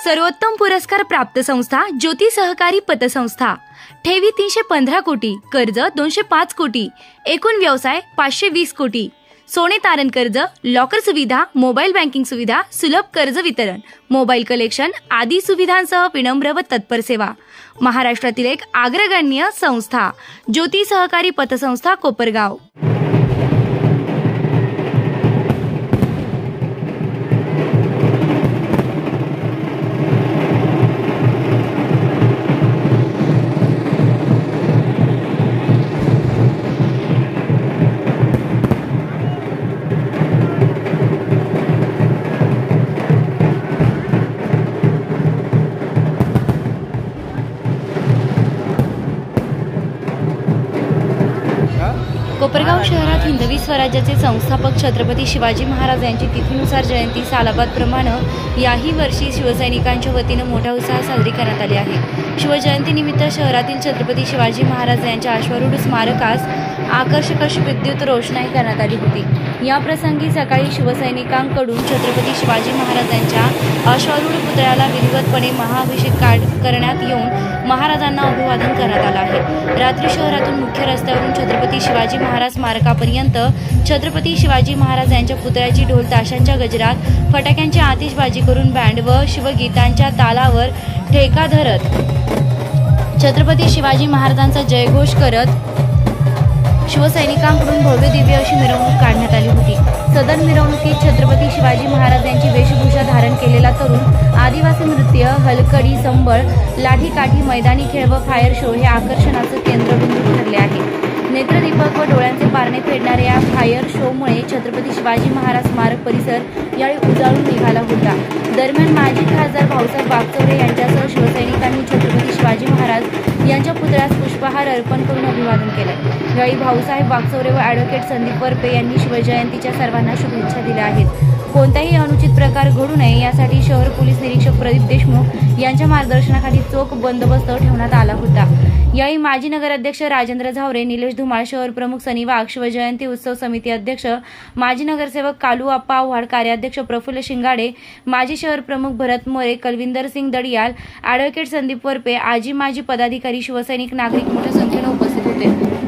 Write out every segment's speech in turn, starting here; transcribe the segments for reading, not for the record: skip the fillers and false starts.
सर्वोत्तम पुरस्कार प्राप्त संस्था ज्योती सहकारी पतसंस्था। ठेवी 315 कोटी, कर्ज 205 कोटी, एकूण व्यवसाय 520 कोटी। सोने तारण कर्ज, लॉकर सुविधा, मोबाईल बँकिंग सुविधा, सुलभ कर्ज वितरण, मोबाईल कलेक्शन आदी सुविधांसह विनम्र व तत्पर सेवा। महाराष्ट्रातील एक अग्रगण्य संस्था ज्योती सहकारी पतसंस्था कोपरगाव। कोपरगाव शहरात हिंदवी स्वराज्याचे संस्थापक छत्रपती शिवाजी महाराज यांची तिथीनुसार जयंती सालाबादप्रमाणे याही वर्षी शिवसैनिकांच्या वतीने मोठ्या उत्साहात साजरी करण्यात आली आहे। शिवजयंतीनिमित्त शहरातील छत्रपती शिवाजी महाराज यांच्या अश्वारूढ स्मारकास आकर्षक अशी विद्युत रोषणाई करण्यात आली होती। या प्रसंगी सकाळी शिवसैनिकांकडून छत्रपती शिवाजी महाराज यांच्या अश्वारूढ पुतळ्याला विधिवतपणे महाअभिषेक करण्यात येऊन महाराजांना अभिवादन करण्यात आलं आहे। रात्री शहरातून मुख्य रस्त्यावरून छत्रपती शिवाजी महाराज स्मारकापर्यंत छत्रपती शिवाजी महाराज यांच्या पुतळ्याची ढोल ताशांच्या गजरात, फटाक्यांची आतिषबाजी करून बँड व शिवगीतांच्या तालावर ठेका धरत छत्रपती शिवाजी महाराजांचा जयघोष करत शिवसैनिकांकडून भव्य दिव्य अशी मिरवणूक काढण्यात आली होती। सदर मिरवणुकीत छत्रपती शिवाजी महाराज यांची वेशभूषा धारण केलेला तरुण, आदिवासी नृत्य, हलकडी, संबळ, लाठीकाठी, मैदानी खेळ व फायर शो हे आकर्षणाचं केंद्रबिंदू ठरले आहे। नेत्रदीपक व डोळ्यांचे पारणे फेडणाऱ्या या फायर शोमुळे छत्रपती शिवाजी महाराज स्मारक परिसर यावेळी उजाळून निघाला होता। दरम्यान माजी खासदार भाऊसाहेब वागचौरे यांच्यासह शिवसैनिकांनी छत्रपती शिवाजी महाराज यांच्या पुतळ्यास पुष्पहार अर्पण करून अभिवादन केले। यावेळी भाऊसाहेब वागचौरे व ॲडव्होकेट संदीप वरपे यांनी शिवजयंतीच्या सर्वांना शुभेच्छा दिल्या आहेत। कोणताही अनुचित प्रकार घडू नये यासाठी शहर पोलीस निरीक्षक प्रदीप देशमुख यांच्या मार्गदर्शनाखाली चोख बंदोबस्त ठेवण्यात आला होता। यावेळी माजी नगराध्यक्ष राजेंद्र झावरे, निलेश धुमाळ, शहर प्रमुख सनी वाघ, शिवजयंती उत्सव समिती अध्यक्ष माजी नगरसेवक कालू आप्पा आव्हाड, कार्याध्यक्ष प्रफुल्ल शिंगाडे, माजी शहर प्रमुख भरत मोरे, कलविंदर सिंग दडियाल, ॲडव्होकेट संदीप वरपे, आजी माजी पदाधिकारी, शिवसैनिक, नागरिक मोठ्या संख्येने उपस्थित होते।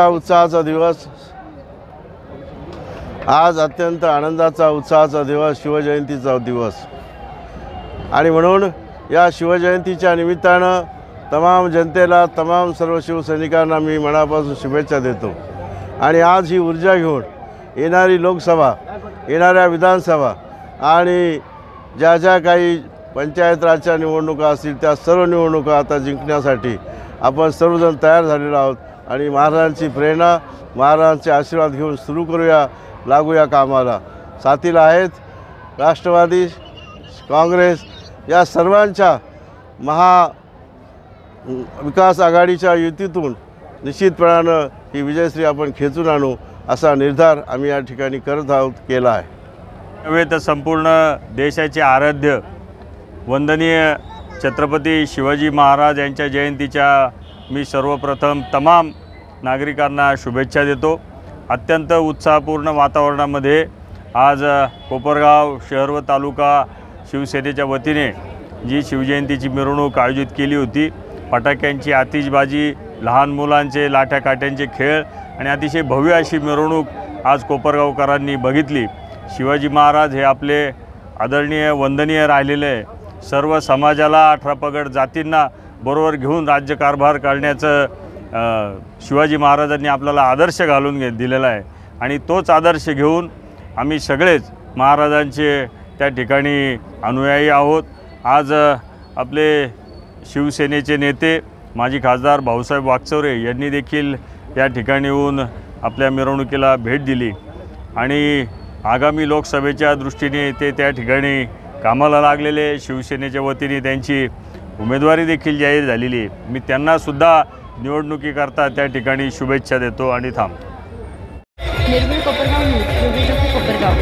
उत्साहाचा दिवस, आज अत्यंत आनंदाचा उत्साहाचा दिवस, शिवजयंतीचा दिवस. आणि म्हणून या शिवजयंतीच्या निमित्तानं तमाम जनतेला, तमाम सर्व शिवसैनिकांना मी मनापासून शुभेच्छा देतो. आणि आज ही ऊर्जा घेऊन येणारी लोकसभा, येणाऱ्या विधानसभा आणि ज्या काही पंचायत राजच्या निवडणुका असतील त्या सर्व निवडणुका आता जिंकण्यासाठी आपण सर्वजण तयार झालेलो आहोत. आणि महाराजांची प्रेरणा, महाराजांचे आशीर्वाद घेऊन सुरू करूया, लागूया कामाला. साथीला आहेत राष्ट्रवादी, काँग्रेस या सर्वांच्या विकास आघाडीच्या युतीतून निश्चितपणानं ही विजयश्री आपण खेचून आणू असा निर्धार आम्ही या ठिकाणी करत आहोत, केला आहे. नव्हे तर संपूर्ण देशाचे आराध्य वंदनीय छत्रपती शिवाजी महाराज यांच्या जयंतीच्या मी सर्वप्रथम तमाम नागरिकांना शुभेच्छा देतो. अत्यंत उत्साहपूर्ण वातावरणामध्ये आज कोपरगाव शहर व तालुका शिवसेनेच्या वतीने जी शिवजयंतीची मिरवणूक आयोजित केली होती, फटाक्यांची आतिषबाजी, लहान मुलांचे लाठ्याकाठ्यांचे खेळ आणि अतिशय भव्य अशी मिरवणूक आज कोपरगावकरांनी बघितली. शिवाजी महाराज हे आपले आदरणीय वंदनीय राहिलेले, सर्व समाजाला 18 पगड जातींना बरोबर घेऊन राज्यकारभार करण्याचं शिवाजी महाराजांनी आपल्याला आदर्श घालून दिलेला आहे. आणि तोच आदर्श घेऊन आम्ही सगळेच महाराजांचे त्या ठिकाणी अनुयायी आहोत. आज आपले शिवसेनेचे नेते माजी खासदार भाऊसाहेब वागचौरे यांनी देखील या ठिकाणी येऊन आपल्या मिरवणुकीला भेट दिली आणि आगामी लोकसभेच्या दृष्टीने ते त्या ठिकाणी कामाला लागलेले. शिवसेनेच्या वतीने त्यांची उमेदवारी देखील जाहीर झालेली आहे. मी त्यांनासुद्धा निवडणुकीकरता त्या ठिकाणी शुभेच्छा देतो आणि थांबतो. निर्भीड कोपरगाव न्यूज, कोपरगाव.